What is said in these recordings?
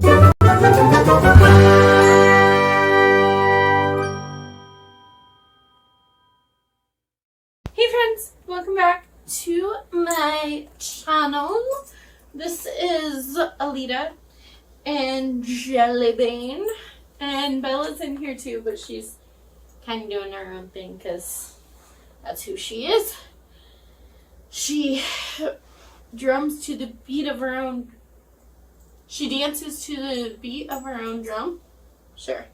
Hey friends, welcome back to my channel. This is Alita and Jellybean, and Bella's in here too, but she's kind of doing her own thing because that's who she is. She drums to the beat of her own. She dances to the beat of her own drum. Sure.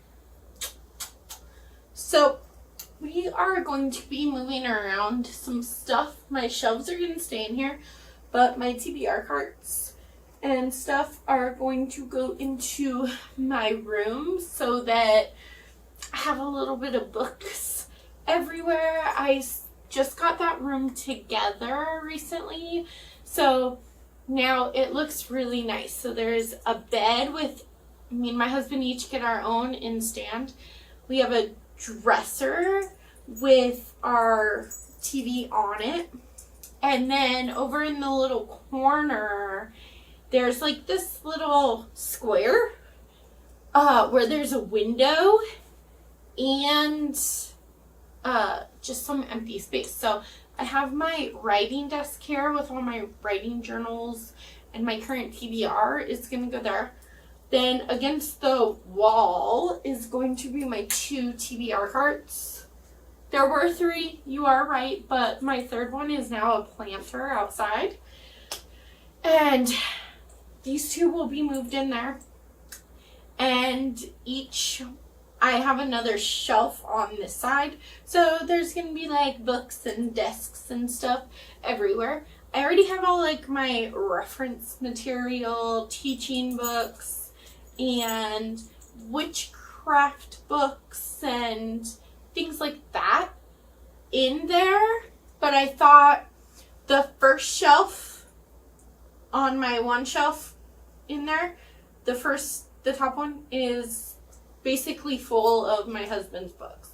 So we are going to be moving around some stuff. My shelves are going to stay in here, but my TBR carts and stuff are going to go into my room so that I have a little bit of books everywhere. I just got that room together recently, so now it looks really nice. So there's a bed with me and my husband each get our own in stand. We have a dresser with our TV on it, and then over in the little corner there's like this little square where there's a window and just some empty space. So I have my writing desk here with all my writing journals, and my current TBR is going to go there. Then against the wall is going to be my 2 TBR carts. There were 3, you are right, but my third one is now a planter outside. And these 2 will be moved in there. And I have another shelf on this side. So there's going to be like books and desks and stuff everywhere. I already have all like my reference material, teaching books, and witchcraft books and things like that in there. But I thought the first shelf on my one shelf in there, the top one is basically full of my husband's books.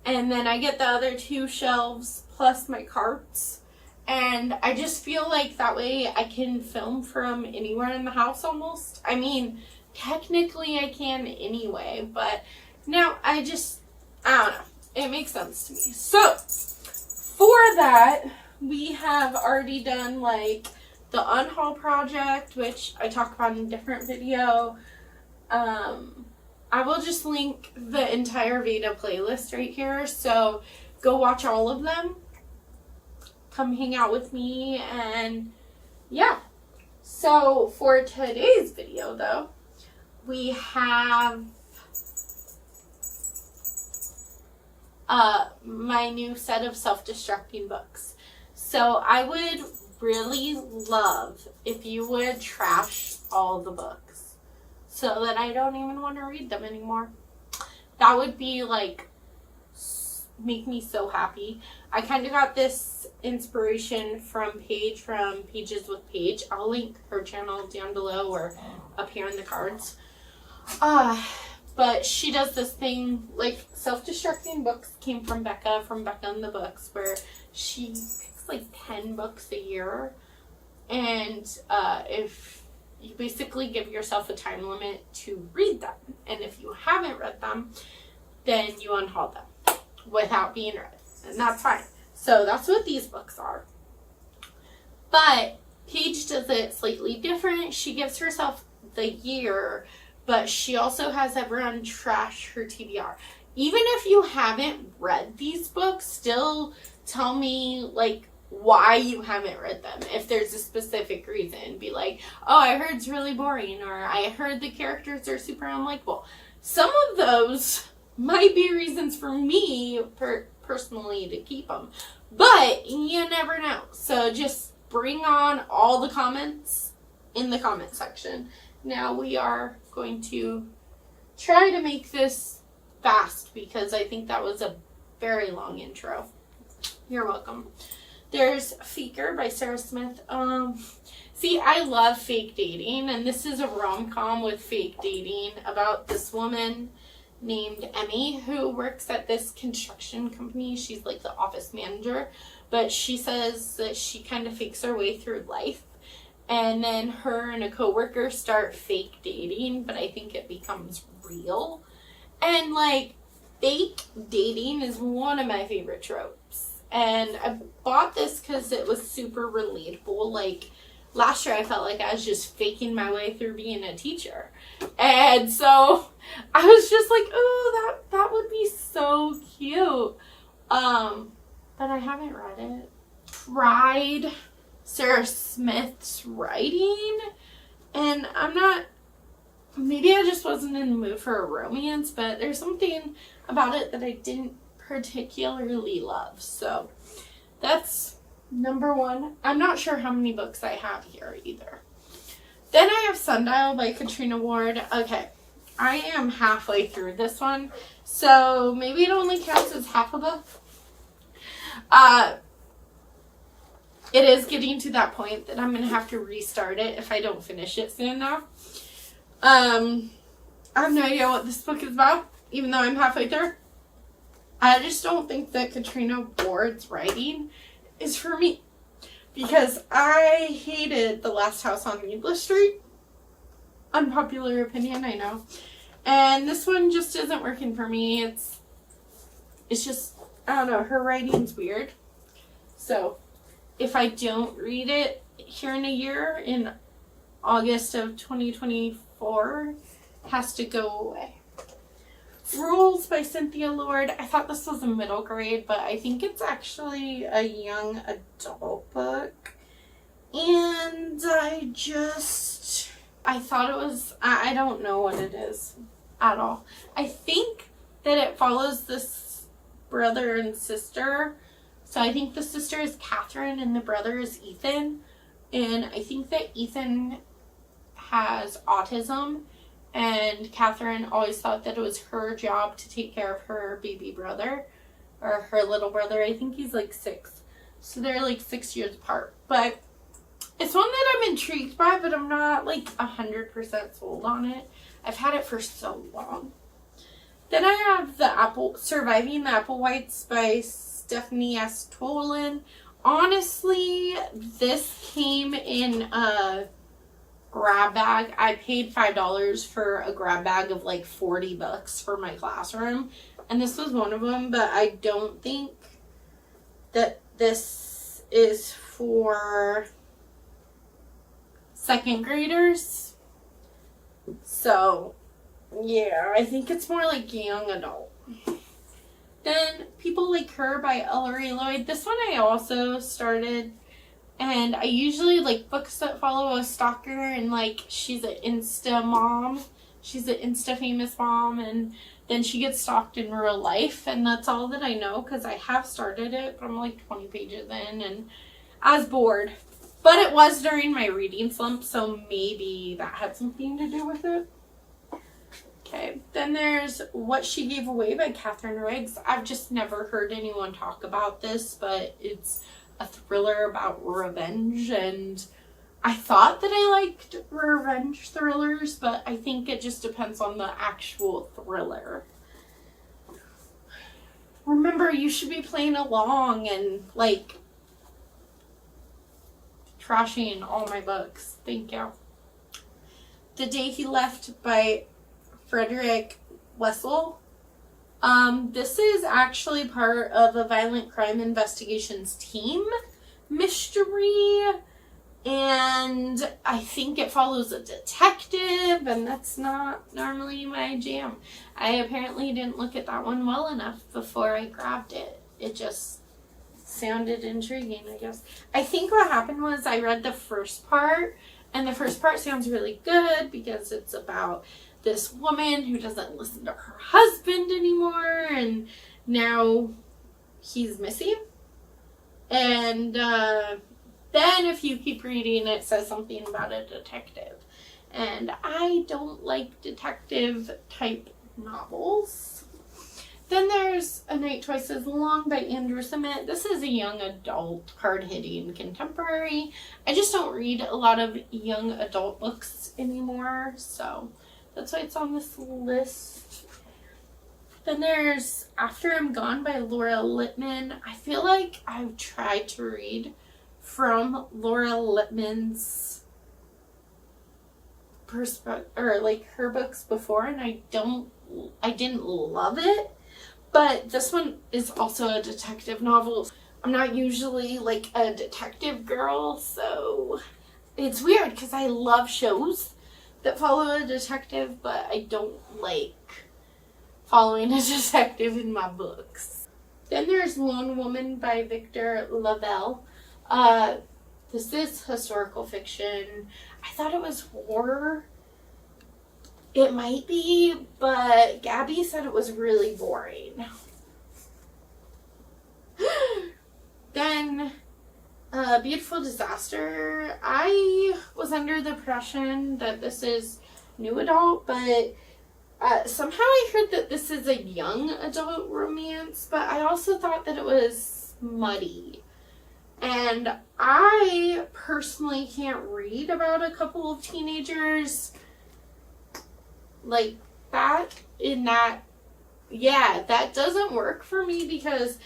And then I get the other 2 shelves plus my carts. And I just feel like that way I can film from anywhere in the house almost. I mean, technically I can anyway, but now I don't know. It makes sense to me. So, for that, we have already done like the unhaul project, which I talk about in a different video. I will just link the entire Veda playlist right here, so go watch all of them. Come hang out with me, and yeah. So for today's video though, we have my new set of self-destructing books. So I would really love if you would trash all the books so that I don't even want to read them anymore. That would be like make me so happy. I kind of got this inspiration from Paige from Pages with Paige. I'll link her channel down below or up here in the cards. But she does this thing, like self-destructing books came from Becca and the Books, where she picks like 10 books a year. And if you basically give yourself a time limit to read them. And if you haven't read them, then you unhaul them without being read. And that's fine. So that's what these books are. But Paige does it slightly different. She gives herself the year, but she also has everyone trash her TBR. Even if you haven't read these books, still tell me like why you haven't read them. If there's a specific reason, be like, oh, I heard it's really boring, or I heard the characters are super unlikable. Some of those might be reasons for me personally to keep them, but you never know. So just bring on all the comments in the comment section. Now we are going to try to make this fast because I think that was a very long intro. You're welcome. There's Faker by Sarah Smith. See, I love fake dating, and this is a rom-com with fake dating about this woman named Emmy who works at this construction company. She's like the office manager, but she says that she kind of fakes her way through life, and then her and a coworker start fake dating, but I think it becomes real. And like, fake dating is one of my favorite tropes. And I bought this because it was super relatable. Like, last year I felt like I was just faking my way through being a teacher. And so I was just like, oh, that would be so cute. But I haven't read it. Tried Sarah Smith's writing, and maybe I just wasn't in the mood for a romance, but there's something about it that I didn't particularly love. So that's number one. I'm not sure how many books I have here either. Then I have Sundial by Katrina Ward. Okay, I am halfway through this one, so maybe it only counts as half a book. It is getting to that point that I'm going to have to restart it if I don't finish it soon enough. I have no idea what this book is about, even though I'm halfway through. I just don't think that Katrina Ward's writing is for me, because I hated The Last House on Needless Street. Unpopular opinion, I know. And this one just isn't working for me. It's just, I don't know, her writing's weird. So if I don't read it here in a year, in August of 2024, it has to go away. Rules by Cynthia Lord. I thought this was a middle grade, but I think it's actually a young adult book. And I thought it was, I don't know what it is at all. I think that it follows this brother and sister. So I think the sister is Catherine and the brother is Ethan. And I think that Ethan has autism, and Catherine always thought that it was her job to take care of her baby brother, or her little brother. I think he's like 6. So they're like 6 years apart. But it's one that I'm intrigued by, but I'm not like 100% sold on it. I've had it for so long. Then I have Surviving the Applewhites by Stephanie S. Tolan. Honestly, this came in a grab bag. I paid $5 for a grab bag of like 40 books for my classroom, and this was one of them, but I don't think that this is for second graders. So yeah, I think it's more like young adult. Then People Like Her by Ellery Lloyd. This one I also started, and I usually like books that follow a stalker, and like she's an Insta mom. She's an Insta famous mom, and then she gets stalked in real life, and that's all that I know because I have started it, but I'm like 20 pages in and I was bored. But it was during my reading slump, so maybe that had something to do with it. Okay, then there's What She Gave Away by Catherine Riggs. I've just never heard anyone talk about this, but it's a thriller about revenge, and I thought that I liked revenge thrillers, but I think it just depends on the actual thriller. Remember, you should be playing along and like trashing all my books. Thank you. The Day He Left by Frederick Wessel. This is actually part of a violent crime investigations team mystery, and I think it follows a detective, and that's not normally my jam. I apparently didn't look at that one well enough before I grabbed it. It just sounded intriguing, I guess. I think what happened was I read the first part, and the first part sounds really good because it's about this woman who doesn't listen to her husband anymore, and now he's missing. And then if you keep reading, it says something about a detective, and I don't like detective type novels. Then there's A Night Twice as Long by Andrew Simmet. This is a young adult, hard-hitting contemporary. I just don't read a lot of young adult books anymore, so that's why it's on this list. Then there's After I'm Gone by Laura Lippman. I feel like I've tried to read from Laura Lippman's or like her books before, and I didn't love it. But this one is also a detective novel. I'm not usually like a detective girl, so it's weird because I love shows that follow a detective, but I don't like following a detective in my books. Then there's Lone Woman by Victor Lavelle. This is historical fiction. I thought it was horror. It might be, but Gabby said it was really boring. Then, Beautiful Disaster. I was under the impression that this is new adult, but somehow I heard that this is a young adult romance, but I also thought that it was muddy. And I personally can't read about a couple of teenagers like that that doesn't work for me because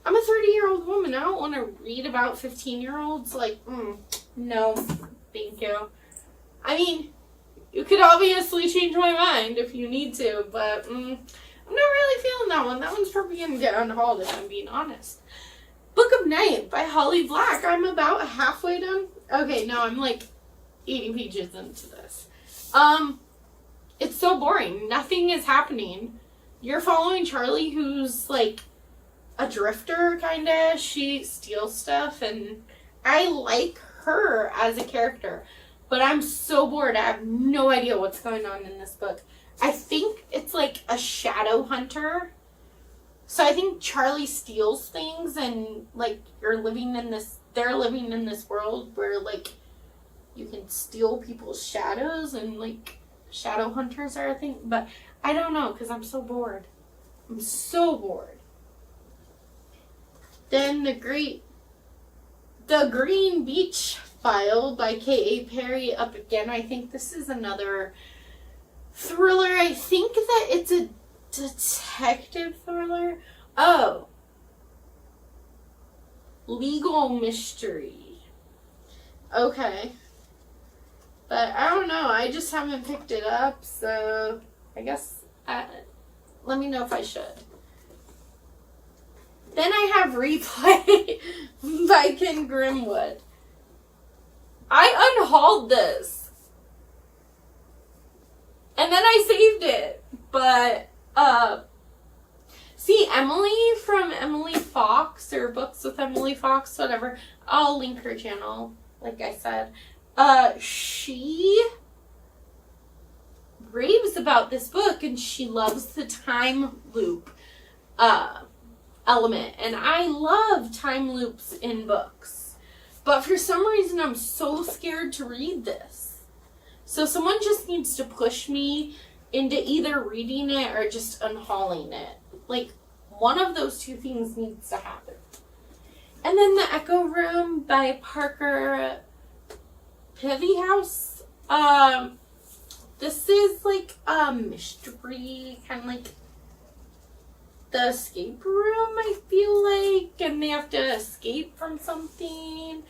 I'm a 30-year-old woman. I don't want to read about 15-year-olds. Like, no, thank you. I mean, you could obviously change my mind if you need to, but I'm not really feeling that one. That one's probably going to get unhauled if I'm being honest. Book of Night by Holly Black. I'm about halfway done. Okay, no, I'm like 80 pages into this. It's so boring. Nothing is happening. You're following Charlie, who's like a drifter, kinda. She steals stuff, and I like her as a character. But I'm so bored. I have no idea what's going on in this book. I think it's like a shadow hunter. So I think Charlie steals things, and like they're living in this world where like you can steal people's shadows, and like shadow hunters are a thing. But I don't know, because I'm so bored. I'm so bored. Then The Green Beach File by K.A. Perry up again. I think this is another thriller. I think that it's a detective thriller. Oh. Legal mystery. Okay. But I don't know. I just haven't picked it up, so I guess let me know if I should. Then I have Replay by Ken Grimwood. I unhauled this. And then I saved it. But, see, Emily from Emily Fox, or Books with Emily Fox, whatever. I'll link her channel, like I said. She raves about this book, and she loves the time loop, element. And I love time loops in books. But for some reason, I'm so scared to read this. So someone just needs to push me into either reading it or just unhauling it. Like, one of those two things needs to happen. And then The Echo Room by Parker Peavyhouse. This is like a mystery, kind of like The Escape Room, I feel like, and they have to escape from something.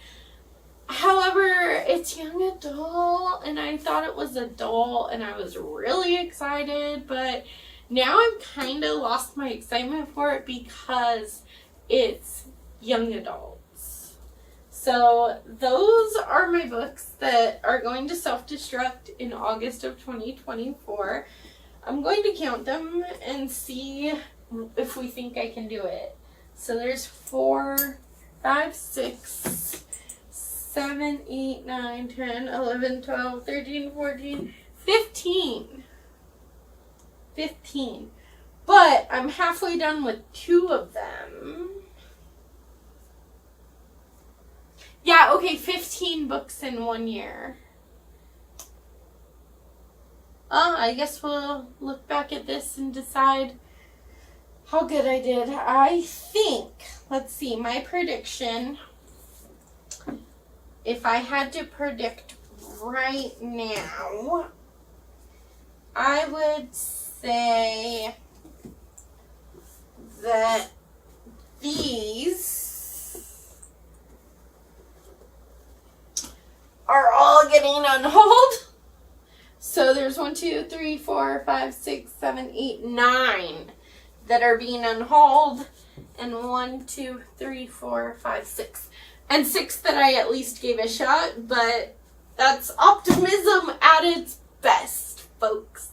However, it's young adult, and I thought it was adult, and I was really excited, but now I've kind of lost my excitement for it because it's young adults. So those are my books that are going to self-destruct in August of 2024. I'm going to count them and see if we think I can do it. So there's 4, 5, 6, 7, 8, 9, 10, 11, 12, 13, 14, 15. 15. But I'm halfway done with 2 of them. Yeah, okay, 15 books in 1 year. I guess we'll look back at this and decide how good I did. I think, let's see, my prediction, if I had to predict right now, I would say that these are all getting unhauled. So there's 1, 2, 3, 4, 5, 6, 7, 8, 9 that are being unhauled. And 1, 2, 3, 4, 5, 6. And 6 that I at least gave a shot, but that's optimism at its best, folks.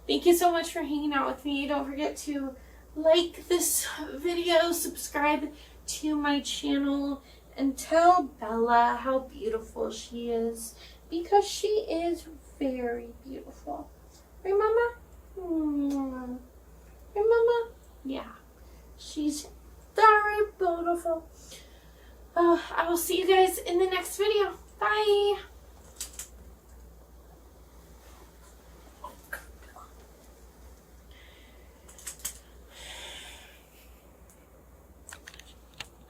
Thank you so much for hanging out with me. Don't forget to like this video, subscribe to my channel, and tell Bella how beautiful she is, because she is very beautiful. Right, Mama? Right, Mama? Yeah. She's very beautiful. I will see you guys in the next video. Bye.